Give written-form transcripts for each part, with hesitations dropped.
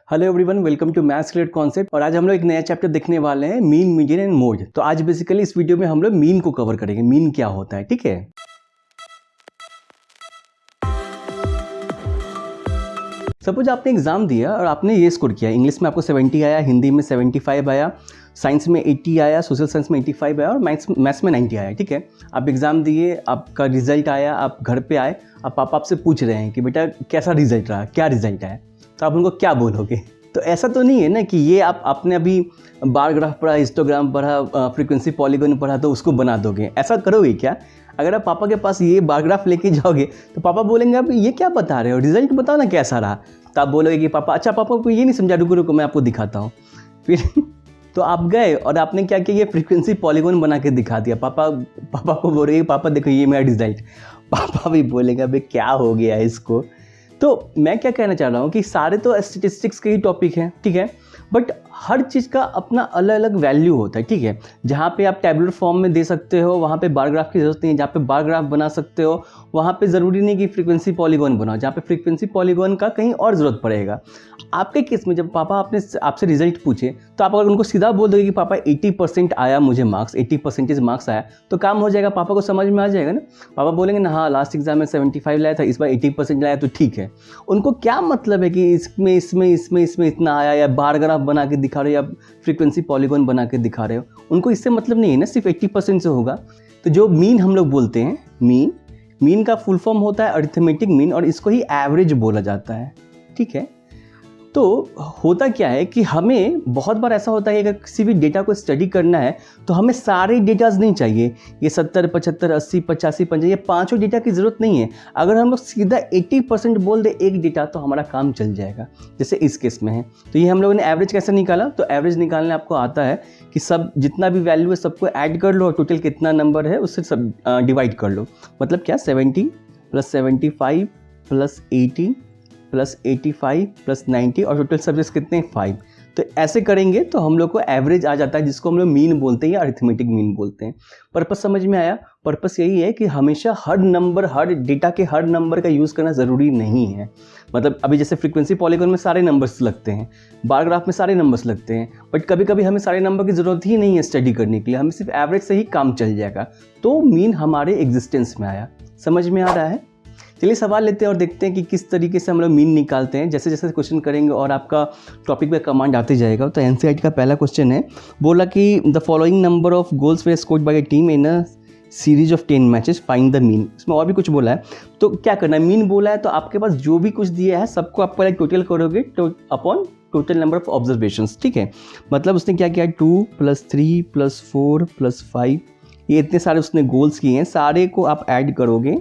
Hello everyone, welcome to maths related concept. और आज हम लोग एक नया चैप्टर देखने वाले हैं, मीन, मीडियन एंड मोड। तो आज बेसिकली इस वीडियो में हम लोग मीन को कवर करेंगे, मीन क्या होता है। ठीक है, सपोज आपने एग्जाम दिया और आपने ये स्कोर किया, इंग्लिश में आपको 70 आया, हिंदी में 75 आया, साइंस में 80 आया, सोशल साइंस में 85 आया और मैथ्स में 90 आया। ठीक है, आप एग्जाम दिए, आपका रिजल्ट आया, आप घर पे आए, अब पापा आपसे पूछ रहे हैं कि बेटा कैसा रिजल्ट रहा, क्या रिजल्ट आया, तो आप उनको क्या बोलोगे। तो ऐसा तो नहीं है ना कि ये आपने अभी बार ग्राफ पढ़ा, हिस्टोग्राम पढ़ा, फ्रीक्वेंसी पॉलीगॉन पढ़ा तो उसको बना दोगे। ऐसा करोगे क्या? अगर आप पापा के पास ये बार ग्राफ लेके जाओगे तो पापा बोलेंगे अब ये क्या बता रहे हो, रिजल्ट बताओ ना कैसा रहा। तो आप बोलोगे कि पापा अच्छा, पापा को ये नहीं समझा, रुको रुको मैं आपको दिखाता हूँ। फिर तो आप गए और आपने क्या किया, ये फ्रीक्वेंसी पॉलीगॉन बना के दिखा दिया। पापा को बोल रहे पापा देखो ये मेरा रिजल्ट। पापा भी बोलेंगे अबे क्या हो गया इसको। तो मैं क्या कहना चाह रहा हूँ कि सारे तो स्टैटिस्टिक्स के ही टॉपिक हैं, ठीक है, बट हर चीज़ का अपना अलग अलग वैल्यू होता है। ठीक है, जहाँ पे आप टैबुलर फॉर्म में दे सकते हो वहाँ पे बार ग्राफ की जरूरत नहीं है, जहाँ पे बार ग्राफ बना सकते हो वहाँ पे ज़रूरी नहीं कि फ्रीक्वेंसी पॉलीगॉन बनाओ, जहाँ पे फ्रीक्वेंसी पॉलीगॉन का कहीं और ज़रूरत पड़ेगा। आपके केस में जब पापा आपसे रिजल्ट पूछे तो आप अगर उनको सीधा बोल दोगे कि पापा 80% आया मुझे मार्क्स, 80% मार्क्स आया, तो काम हो जाएगा, पापा को समझ में आ जाएगा ना। पापा बोलेंगे ना हाँ लास्ट एग्जाम में 75 लाया था, इस बार 80% लाया तो ठीक है। उनको क्या मतलब है कि इसमें इतना आया, या बार ग्राफ बना के दिखा रहे हो या फ्रीक्वेंसी पॉलीगॉन बना के दिखा रहे हो, उनको इससे मतलब नहीं है ना, सिर्फ 80% से होगा। तो जो मीन हम लोग बोलते हैं, मीन का फुल फॉर्म होता है अरिथमेटिक मीन, और इसको ही एवरेज बोला जाता है। ठीक है, तो होता क्या है कि हमें बहुत बार ऐसा होता है कि अगर किसी भी डेटा को स्टडी करना है तो हमें सारे डेटाज नहीं चाहिए, ये 70, 75, 80, 85, 50, ये पांचों डेटा की ज़रूरत नहीं है। अगर हम लोग सीधा 80% बोल दे एक डेटा तो हमारा काम चल जाएगा, जैसे इस केस में है। तो ये हम लोगों ने एवरेज कैसे निकाला, तो एवरेज निकालने आपको आता है कि सब जितना भी वैल्यू है सबको ऐड कर लो और टोटल कितना नंबर है उससे सब डिवाइड कर लो। मतलब क्या, 70 + 75 + 80 + 85 + 90 और टोटल सब्जेक्ट्स कितने, 5। तो ऐसे करेंगे तो हम लोग को एवरेज आ जाता है, जिसको हम लोग मीन बोलते हैं या अरिथमेटिक मीन बोलते हैं। पर्पस समझ में आया? पर्पस यही है कि हमेशा हर नंबर, हर डेटा के हर नंबर का यूज़ करना ज़रूरी नहीं है। मतलब अभी जैसे फ्रीक्वेंसी पॉलीगॉन में सारे नंबर्स लगते हैं, बार ग्राफ में सारे नंबर्स लगते हैं, बट कभी कभी हमें सारे नंबर की ज़रूरत ही नहीं है स्टडी करने के लिए, हमें सिर्फ एवरेज से ही काम चल जाएगा। तो मीन हमारे एग्जिस्टेंस में आया। समझ में आ रहा है? चलिए सवाल लेते हैं और देखते हैं कि किस तरीके से हम लोग मीन निकालते हैं। जैसे जैसे क्वेश्चन करेंगे और आपका टॉपिक पे कमांड आते जाएगा। तो एनसीईआरटी का पहला क्वेश्चन है, बोला कि the following number of goals way scored by a team in a series of 10 matches, find the mean. इसमें और भी कुछ बोला है, तो क्या करना है, मीन बोला है तो आपके पास जो भी कुछ दिया है सबको आप पहले टोटल करोगे upon total number of observations. ठीक है, मतलब उसने क्या किया, 2 + 3 + 4 + 5, ये इतने सारे उसने गोल्स किए हैं, सारे को आप ऐड करोगे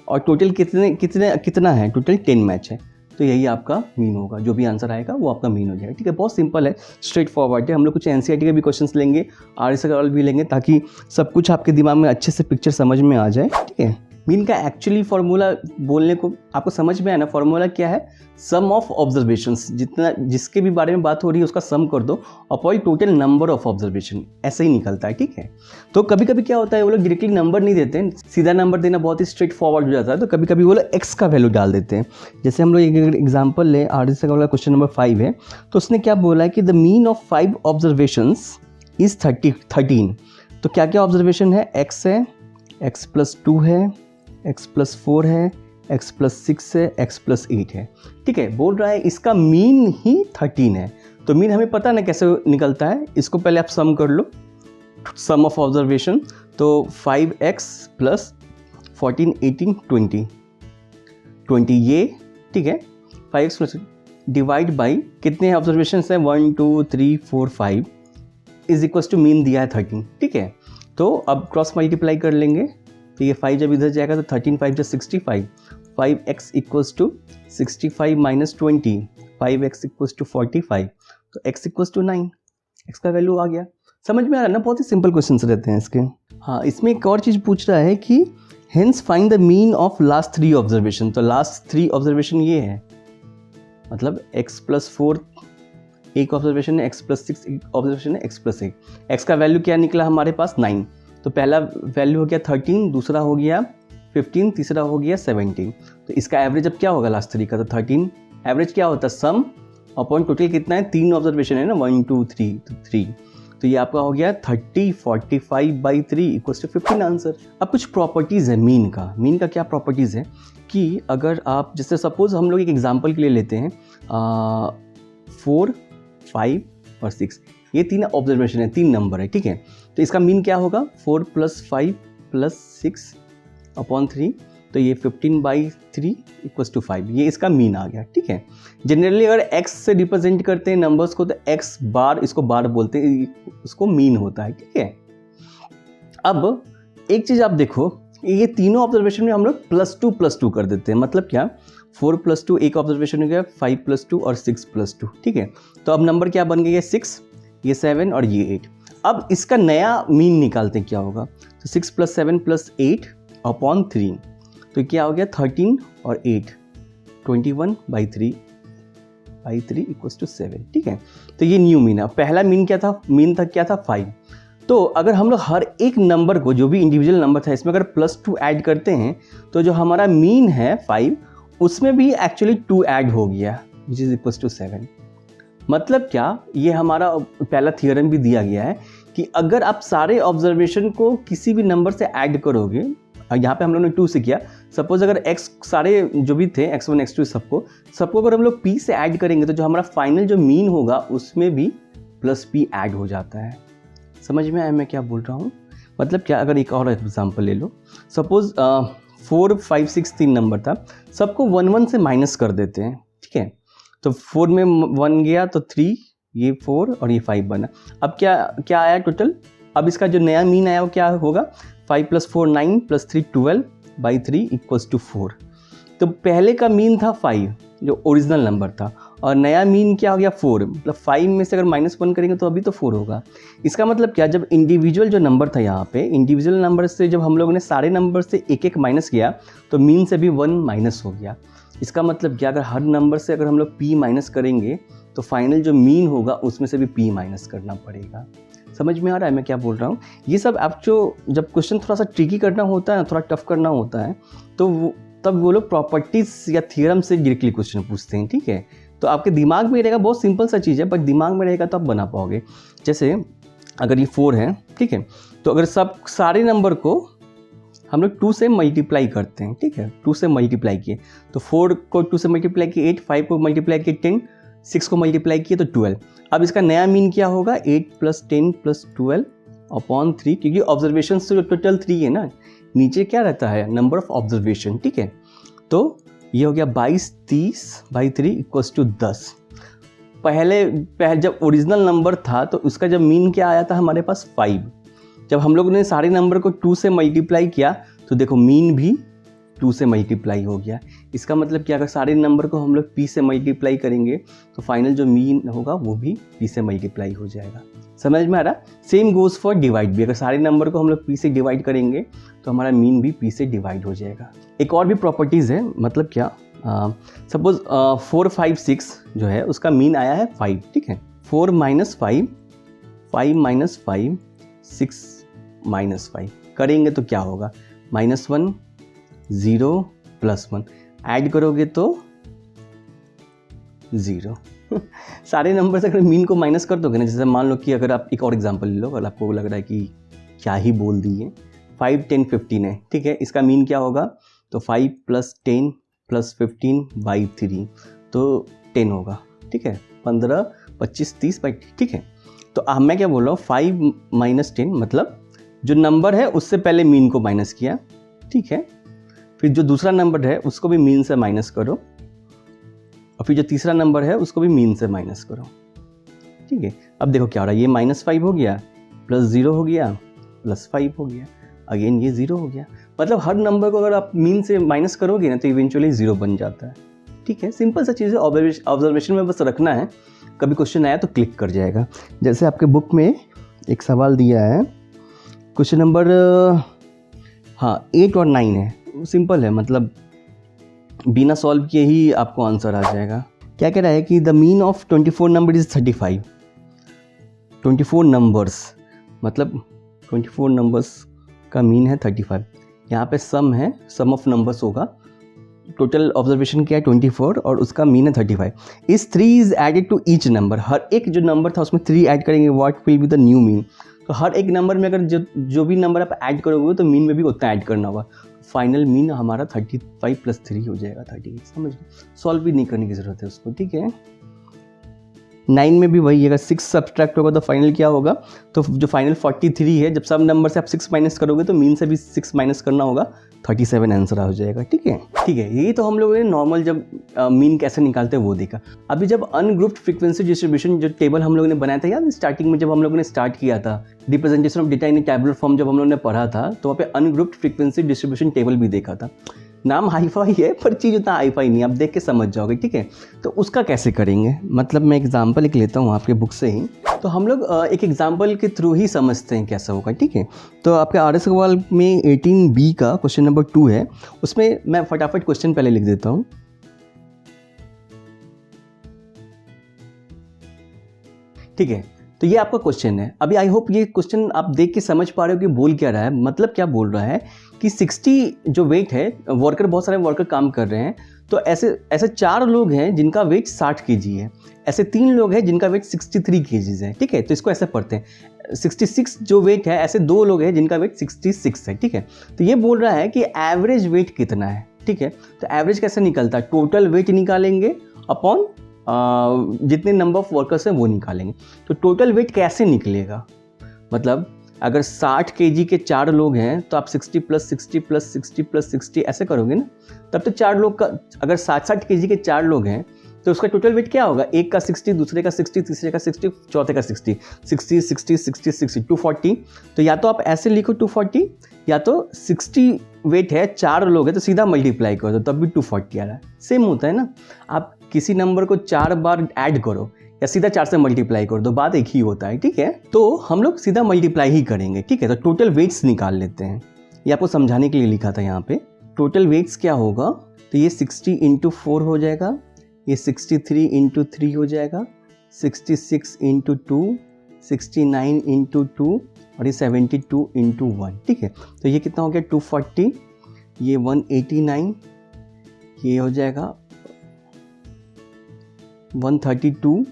और टोटल कितना है, टोटल 10 मैच है। तो यही आपका मीन होगा, जो भी आंसर आएगा वो आपका मीन हो जाएगा। ठीक है, बहुत सिंपल है, स्ट्रेट फॉरवर्ड है। हम लोग कुछ एनसीईआरटी के भी क्वेश्चंस लेंगे, आरएस का भी लेंगे, ताकि सब कुछ आपके दिमाग में अच्छे से पिक्चर समझ में आ जाए। ठीक है, मीन का एक्चुअली फॉर्मूला बोलने को आपको समझ में आया ना, फॉर्मूला क्या है, सम ऑफ ऑब्जर्वेशंस, जितना जिसके भी बारे में बात हो रही है उसका सम कर दो upon total number of observation, ऐसे ही निकलता है। ठीक है, तो कभी कभी क्या होता है, वो लोग डायरेक्टली नंबर नहीं देते हैं, सीधा नंबर देना बहुत ही स्ट्रेट फॉरवर्ड हो जाता है, तो कभी कभी वो लोग एक्स का वैल्यू डाल देते हैं। जैसे हम लोग एक एग्जाम्पल लें, आरएस का वाला क्वेश्चन नंबर 5 है, तो उसने क्या बोला है कि the mean of 5 observations is 13। तो क्या क्या ऑब्जर्वेशन है, एक्स है, x + 2 है, x + 4 है, x + 6 है, x + 8 है। ठीक है, बोल रहा है इसका मीन ही 13 है। तो मीन हमें पता ना कैसे निकलता है, इसको पहले आप सम कर लो, सम ऑफ ऑब्जर्वेशन। तो 5x + 14, 18, 20 ये, ठीक है, 5x + डिवाइड बाई कितने ऑब्जर्वेशन हैं, 1 2 3 4 5 इज इक्वल टू मीन दिया है 13। ठीक है, तो अब क्रॉस मल्टीप्लाई कर लेंगे, तो ये 5 जब इधर जाएगा तो 13 5 = 65, 5x = 65 - 20, 5x = 45, तो x = 9, x का वैल्यू आ गया। समझ में आ रहा है ना, बहुत ही सिंपल क्वेश्चंस रहते हैं इसके। हाँ, इसमें एक और चीज़ पूछ रहा है कि hence find the mean of last 3 observation. तो लास्ट 3 ऑब्जर्वेशन ये है, मतलब x + 4 एक ऑब्जर्वेशन है, x + 6 एक ऑब्जर्वेशन है, x + 1। x का वैल्यू क्या निकला हमारे पास, 9। तो पहला वैल्यू हो गया 13, दूसरा हो गया 15, तीसरा हो गया 17। तो इसका एवरेज अब क्या होगा लास्ट 3 का, तो 13 एवरेज क्या होता है, सम अपॉन टोटल कितना है, 3 ऑब्जर्वेशन है ना, 1 2 3, तो 3, तो ये आपका हो गया 30 45/3 इक्वल्स टू 15 आंसर। अब कुछ प्रॉपर्टीज़ है मीन का क्या प्रॉपर्टीज़ है कि अगर आप जैसे सपोज हम लोग एक एग्जांपल के लिए लेते हैं 4 5 और 6, ये 3 ऑब्जर्वेशन है, 3 नंबर है, ठीक है। तो इसका मीन क्या होगा, 4 + 5 + 6 अपॉन 3, तो ये 15/3 इक्वल्स टू 5, ये इसका मीन आ गया, ठीक है। जनरली अगर x से रिप्रेजेंट करते हैं नंबर्स को तो x बार, इसको बार बोलते हैं, उसको मीन होता है, ठीक है। अब एक चीज़ आप देखो, ये तीनों ऑब्जर्वेशन में हम लोग +2 कर देते हैं, मतलब क्या, 4 + 2 एक ऑब्जर्वेशन हो गया, 5 + 2 और 6 + 2, ठीक है। तो अब नंबर क्या बन गया, 6, ये 7 और ये 8। अब इसका नया मीन निकालते हैं क्या होगा, तो 6 + 7 + 8 अपॉन 3, तो क्या हो गया 13 और 8, 21/3 इक्वल्स टू 7, ठीक है। तो ये न्यू मीन है। पहला मीन क्या था, मीन था क्या था 5। तो अगर हम लोग हर एक नंबर को, जो भी इंडिविजुअल नंबर था, इसमें अगर +2 ऐड करते हैं तो जो हमारा मीन है 5, उसमें भी एक्चुअली 2 ऐड हो गया, विच इज इक्वल्स टू 7। मतलब क्या, ये हमारा पहला थियरम भी दिया गया है कि अगर आप सारे ऑब्जर्वेशन को किसी भी नंबर से ऐड करोगे, यहाँ पे हम लोगों ने 2 से किया, सपोज अगर x सारे जो भी थे x1 x2 सबको अगर हम लोग p से ऐड करेंगे तो जो हमारा फाइनल जो मीन होगा उसमें भी +p ऐड हो जाता है। समझ में आया मैं क्या बोल रहा हूँ? मतलब क्या, अगर एक और एग्जांपल ले लो, सपोज 4 5 6 3 नंबर था, सबको 1 1 से माइनस कर देते हैं, ठीक है। तो 4 में 1 गया तो 3, ये 4 और ये 5 बना। अब क्या आया टोटल, अब इसका जो नया मीन आया वो क्या होगा, 5 + 4 9 + 3 12/3 इक्वल्स टू 4। तो पहले का मीन था 5 जो ओरिजिनल नंबर था, और नया मीन क्या हो गया 4, मतलब 5 में से अगर -1 करेंगे तो अभी तो 4 होगा। इसका मतलब क्या, जब इंडिविजुअल जो नंबर था यहाँ पे, इंडिविजुअल नंबर से जब हम लोगों ने सारे नंबर से एक एक माइनस किया तो मीन से भी 1 माइनस हो गया। इसका मतलब क्या, अगर हर नंबर से अगर हम लोग p माइनस करेंगे तो फाइनल जो मीन होगा उसमें से भी p माइनस करना पड़ेगा। समझ में आ रहा है मैं क्या बोल रहा हूँ? ये सब आप जब क्वेश्चन थोड़ा सा ट्रिकी करना होता है ना, थोड़ा टफ करना होता है, तो तब वो लोग प्रॉपर्टीज़ या थ्योरम से डायरेक्टली क्वेश्चन पूछते हैं, ठीक है। तो आपके दिमाग में रहेगा, बहुत सिंपल सा चीज़ है, बट दिमाग में रहेगा तो आप बना पाओगे। जैसे अगर ये 4 है, ठीक है, तो अगर सारे नंबर को हम लोग 2 से मल्टीप्लाई करते हैं, ठीक है, 2 से मल्टीप्लाई किए तो 4 को 2 से मल्टीप्लाई किए 8, 5 को मल्टीप्लाई किए 10, 6 को मल्टीप्लाई किए तो 12। अब इसका नया मीन क्या होगा, 8 + 10 + 12 अपॉन 3, क्योंकि ऑब्जर्वेशन से टोटल 3 है ना, नीचे क्या रहता है, नंबर ऑफ ऑब्जर्वेशन, ठीक है। तो ये हो गया 22 30/3 इक्वल्स टू 10। पहले जब ओरिजिनल नंबर था तो उसका जब मीन क्या आया था हमारे पास 5। जब हम लोगों ने सारे नंबर को 2 से मल्टीप्लाई किया तो देखो मीन भी 2 से मल्टीप्लाई हो गया। इसका मतलब कि अगर सारे नंबर को हम लोग p से मल्टीप्लाई करेंगे तो फाइनल जो मीन होगा वो भी p से मल्टीप्लाई हो जाएगा। समझ में आ रहा? सेम गोज़ फॉर डिवाइड भी, अगर सारे नंबर को हम लोग p से डिवाइड करेंगे तो हमारा मीन भी p से डिवाइड हो जाएगा। एक और भी प्रॉपर्टीज़ है, मतलब क्या, सपोज 4 5 6 जो है उसका मीन आया है 5, ठीक है। 4 - 5 5 - 5 6 - 5 करेंगे तो क्या होगा, -1 0 +1 ऐड करोगे तो 0। सारे नंबर से अगर मीन को माइनस कर दोगे ना, जैसे मान लो कि अगर आप एक और एग्जांपल ले लो, अगर आपको लग रहा है कि क्या ही बोल दिए, 5 10 15 है, ठीक है, इसका मीन क्या होगा, तो 5 + 10 + 15/3 तो 10 होगा, ठीक है, 15 25 30/, ठीक है। तो मैं क्या बोल रहा हूँ, 5 - 10 मतलब जो नंबर है उससे पहले मीन को माइनस किया, ठीक है, फिर जो दूसरा नंबर है उसको भी मीन से माइनस करो, और फिर जो तीसरा नंबर है उसको भी मीन से माइनस करो, ठीक है। अब देखो क्या हो रहा है, ये -5 हो गया, +0 हो गया, +5 हो गया, अगेन ये 0 हो गया। मतलब हर नंबर को अगर आप मीन से माइनस करोगे ना तो इवेंचुअली 0 बन जाता है, ठीक है। सिंपल सा चीज़ है, ऑब्जर्वेशन में बस रखना है, कभी क्वेश्चन आया तो क्लिक कर जाएगा। जैसे आपके बुक में एक सवाल दिया है, क्वेश्चन नंबर 8 और 9 है, सिंपल है, मतलब बिना सॉल्व किए ही आपको आंसर आ जाएगा। क्या कह रहा है कि the mean of 24 number is 35। 24 numbers मतलब 24 नंबर्स का मीन है 35। यहाँ पे सम है, सम ऑफ नंबर्स होगा, टोटल ऑब्जर्वेशन क्या है 24 और उसका मीन है 35। इस 3 is added to each number, हर एक जो नंबर था उसमें 3 ऐड करेंगे, what will be the new mean. तो हर एक नंबर में अगर जो भी नंबर आप ऐड करोगे तो मीन में भी उतना ऐड करना होगा। फाइनल मीन हमारा 35 + 3 हो जाएगा 38। समझ गए, सॉल्व भी नहीं करने की ज़रूरत है उसको, ठीक है। 9 में भी वही, अगर 6 सब्ट्रैक्ट होगा तो फाइनल क्या होगा, तो जो फाइनल 43 है, जब सब नंबर से आप 6 माइनस करोगे तो मीन से भी 6 माइनस करना होगा, 37 आंसर हो जाएगा, ठीक है। ठीक है, यही तो हम लोगों ने नॉर्मल जब मीन कैसे निकालते हैं वो देखा। अभी जब अनग्रुप्ड फ्रीक्वेंसी डिस्ट्रीब्यूशन जो टेबल हम लोगों ने बनाया था यार स्टार्टिंग में, जब हम लोगों ने स्टार्ट किया था representation of data in tabular form, जब हम लोगों ने पढ़ा था तो वहाँ पे अनग्रुप्ड फ्रीक्वेंसी डिस्ट्रीब्यूशन टेबल भी देखा था। नाम हाईफाई है पर चीज़ उतना हाईफाई नहीं, आप देख के समझ जाओगे, ठीक है। तो उसका कैसे करेंगे, मतलब मैं एग्जांपल एक लेता हूँ आपके बुक से ही, तो हम लोग एक एग्जांपल के थ्रू ही समझते हैं कैसा होगा, ठीक है। तो आपके RS अग्रवाल में 18B का क्वेश्चन नंबर 2 है, उसमें मैं फटाफट क्वेश्चन पहले लिख देता हूँ। ठीक है, तो ये आपका क्वेश्चन है। अभी आई होप ये क्वेश्चन आप देख के समझ पा रहे हो कि बोल क्या रहा है, मतलब क्या बोल रहा है कि 60 जो वेट है, वर्कर बहुत सारे वर्कर काम कर रहे हैं, तो ऐसे 4 लोग हैं जिनका वेट 60 kg है, ऐसे 3 लोग हैं जिनका वेट 63 kg है, ठीक है। तो इसको ऐसे पढ़ते हैं, 66 जो वेट है, ऐसे 2 लोग हैं जिनका वेट 66 है, ठीक है। तो ये बोल रहा है कि एवरेज वेट कितना है, ठीक है। तो एवरेज कैसे निकलता है, टोटल वेट निकालेंगे अपॉन जितने नंबर ऑफ वर्कर्स हैं वो निकालेंगे। तो टोटल वेट कैसे निकलेगा, मतलब अगर 60 kg के 4 लोग हैं तो आप 60 + 60 + 60 + 60 ऐसे करोगे ना, तब तो 4 लोग का, अगर 60 kg के 4 लोग हैं तो उसका टोटल वेट क्या होगा, एक का 60, दूसरे का 60, तीसरे का 60, चौथे का 60, 60 60 60 60 240। तो या तो आप ऐसे लिखो 240, या तो 60 वेट है, 4 लोग हैं तो सीधा मल्टीप्लाई कर दो तब भी 240 आ रहा है। सेम होता है ना, आप किसी नंबर को 4 बार ऐड करो या सीधा 4 से मल्टीप्लाई कर दो, बात एक ही होता है, ठीक है। तो हम लोग सीधा मल्टीप्लाई ही करेंगे, ठीक है। तो टोटल वेट्स निकाल लेते हैं, ये आपको समझाने के लिए लिखा था यहाँ पे। टोटल वेट्स क्या होगा, तो ये 60 × 4 हो जाएगा, ये 63 × 3 हो जाएगा, 66 × 2, 69 × 2 और ये 72 × 1, ठीक है। तो ये कितना हो गया 240, ये 189, ये हो जाएगा 132,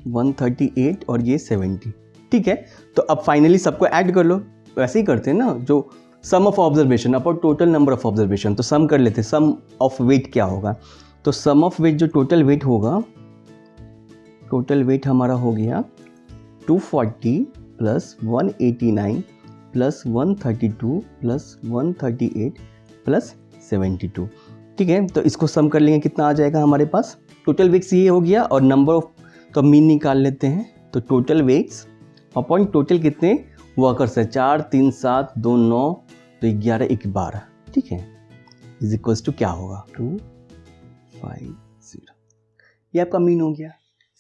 138 और ये 70, ठीक है। तो अब फाइनली सबको ऐड कर लो, वैसे ही करते हैं ना, जो sum of observation upon total number of observation, तो सम कर लेते हैं, सम ऑफ वेट क्या होगा। तो सम ऑफ वेट जो टोटल वेट होगा, टोटल वेट हमारा हो गया 240 + 189 + 132 + 138 + 72, ठीक है। तो इसको सम कर लेंगे, कितना आ जाएगा हमारे पास, टोटल वेट्स ये हो गया और नंबर ऑफ, तो मीन निकाल लेते हैं। तो टोटल वेट्स अपॉन टोटल कितने वर्कर्स है, 4 3 7 2 9, तो 11 1 12, ठीक है, इज इक्वल्स टू क्या होगा 250। ये आपका मीन हो गया,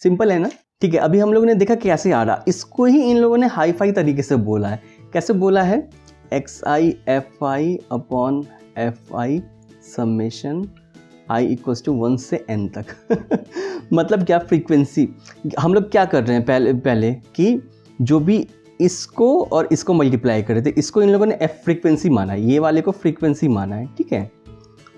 सिंपल है ना, ठीक है। अभी हम लोगों ने देखा कैसे आ रहा, इसको ही इन लोगों ने हाईफाई तरीके से बोला है। कैसे बोला है, XI FI upon FI summation I = 1 से n तक मतलब क्या, फ्रीक्वेंसी हम लोग क्या कर रहे हैं पहले कि जो भी इसको और इसको मल्टीप्लाई कर रहे थे, इसको इन लोगों ने f फ्रीक्वेंसी माना है, ये वाले को फ्रीक्वेंसी माना है, ठीक है,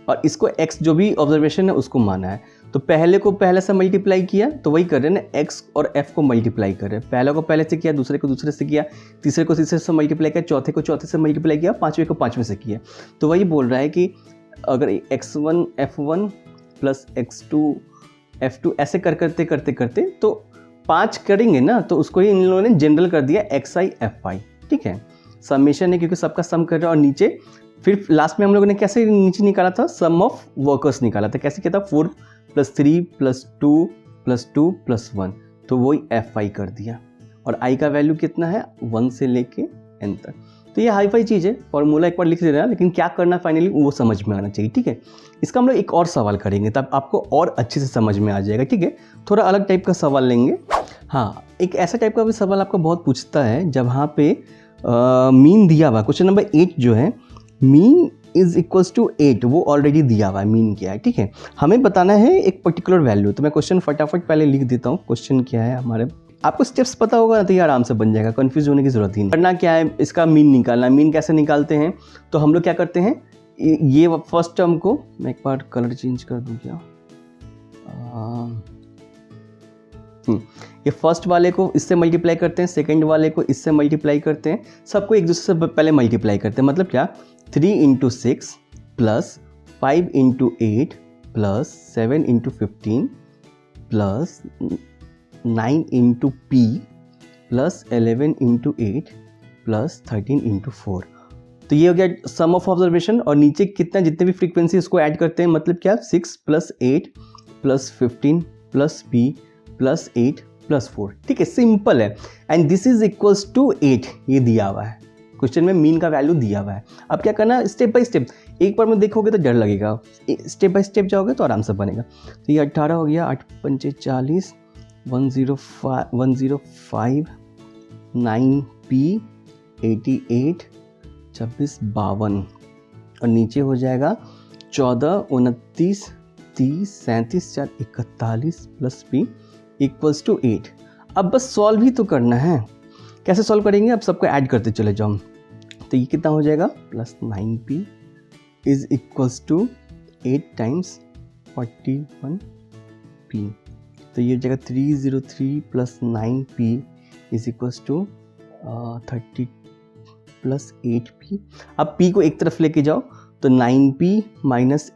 और इसको x जो भी ऑब्जर्वेशन है उसको माना है। तो पहले को पहले से मल्टीप्लाई किया, तो वही कर रहे हैं ना, x और f को मल्टीप्लाई कर रहे हैं। पहले को पहले से किया, दूसरे को दूसरे से किया, तीसरे को तीसरे से मल्टीप्लाई किया, चौथे को चौथे से मल्टीप्लाई किया, पाँचवें को पाँचवें से किया। तो वही बोल रहा है कि अगर x1 f1 + x2 f2 ऐसे करते करते तो 5 करेंगे ना, तो उसको ही इन लोगों ने जनरल कर दिया XI FI, ठीक है। समेशन है क्योंकि सबका सम कर रहा है, और नीचे फिर लास्ट में हम लोगों ने कैसे नीचे निकाला था, सम ऑफ वर्कर्स निकाला था। कैसे किया था, 4 + 3 + 2 + 2 + 1, तो वही FI कर दिया। और I का वैल्यू कितना है, 1 से लेके n तक। तो ये हाईफाई चीज़ है, फॉर्मूला एक बार लिख देना, लेकिन क्या करना फाइनली वो समझ में आना चाहिए, ठीक है। इसका हम लोग एक और सवाल करेंगे तब आपको और अच्छे से समझ में आ जाएगा, ठीक है। थोड़ा अलग टाइप का सवाल लेंगे। हाँ, एक ऐसा टाइप का भी सवाल आपको बहुत पूछता है जहाँ पे मीन दिया हुआ, क्वेश्चन नंबर 8 जो है, मीन इज इक्वल्स टू 8, वो ऑलरेडी दिया हुआ है, मीन क्या है, ठीक है। हमें बताना है एक पर्टिकुलर वैल्यू। तो मैं क्वेश्चन फटाफट पहले लिख देता हूँ, क्वेश्चन क्या है हमारे, आपको स्टेप्स पता होगा ना तो ये आराम से बन जाएगा, कंफ्यूज होने की जरूरत ही नहीं। करना क्या है, इसका मीन निकालना है। मीन कैसे निकालते हैं, तो हम लोग क्या करते हैं, ये फर्स्ट टर्म को मैं एक बार कलर चेंज कर दूं क्या, ये फर्स्ट वाले को इससे मल्टीप्लाई करते हैं, सेकंड वाले को इससे मल्टीप्लाई करते हैं, सबको एक दूसरे से पहले मल्टीप्लाई करते हैं। मतलब क्या, 3 × 6 plus 5 × 8 plus 7 × 15 plus 9 × p plus 11 × 8 plus 13 × 4। तो ये हो गया सम ऑफ ऑब्जर्वेशन। और नीचे कितना, जितने भी फ्रीक्वेंसी उसको ऐड करते हैं, मतलब क्या, 6 + 8 + 15 + p + 8 + 4। ठीक है, सिंपल है। And this is equals to 8, ये दिया हुआ है क्वेश्चन में, मीन का वैल्यू दिया हुआ है। अब क्या करना, स्टेप बाय स्टेप, एक बार में देखोगे तो डर लगेगा, स्टेप बाय स्टेप जाओगे तो आराम से बनेगा। तो ये 18 हो गया, 8 × 5 = 40, 105, 9p 88, 26 52, और नीचे हो जाएगा 14 29 30 37 4 41 प्लस p इक्वल्स टू 8। अब बस सॉल्व ही तो करना है। कैसे सॉल्व करेंगे, अब सबको ऐड करते चले जाओ। तो ये कितना हो जाएगा, plus 9p is equals to 8 × 41p। तो ये हो जाएगा 303 + 9p is equals to 30 + 8p। अब p को एक तरफ लेके जाओ, तो 9p -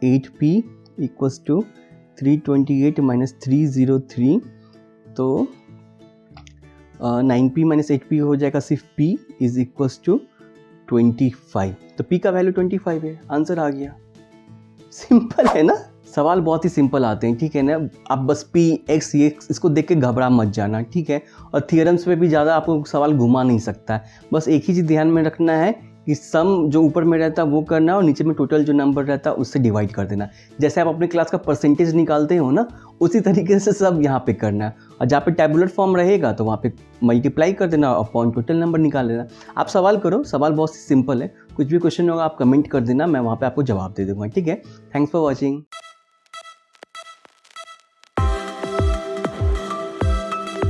8p इक्वल्स टू 328 - 303। तो 9p - 8p हो जाएगा सिर्फ p इज इक्वल्स टू 25। तो p का वैल्यू 25 है, आंसर आ गया। सिंपल है ना, सवाल बहुत ही सिंपल आते हैं, ठीक है ना। आप बस p x ये इसको देख के घबरा मत जाना, ठीक है। और थियरम्स पे भी ज़्यादा आपको सवाल घुमा नहीं सकता है। बस एक ही चीज़ ध्यान में रखना है कि सम जो ऊपर में रहता है वो करना, और नीचे में टोटल जो नंबर रहता है उससे डिवाइड कर देना। जैसे आप अपने क्लास का परसेंटेज निकालते हो ना, उसी तरीके से सब यहाँ पे करना है। और जहाँ पे टैबुलर फॉर्म रहेगा तो वहाँ पे मल्टीप्लाई कर देना, अपॉन टोटल नंबर निकाल लेना। आप सवाल करो, सवाल बहुत ही सिंपल है। कुछ भी क्वेश्चन होगा आप कमेंट कर देना, मैं वहाँ पे आपको जवाब दे दूँगा, ठीक है। Thanks for watching.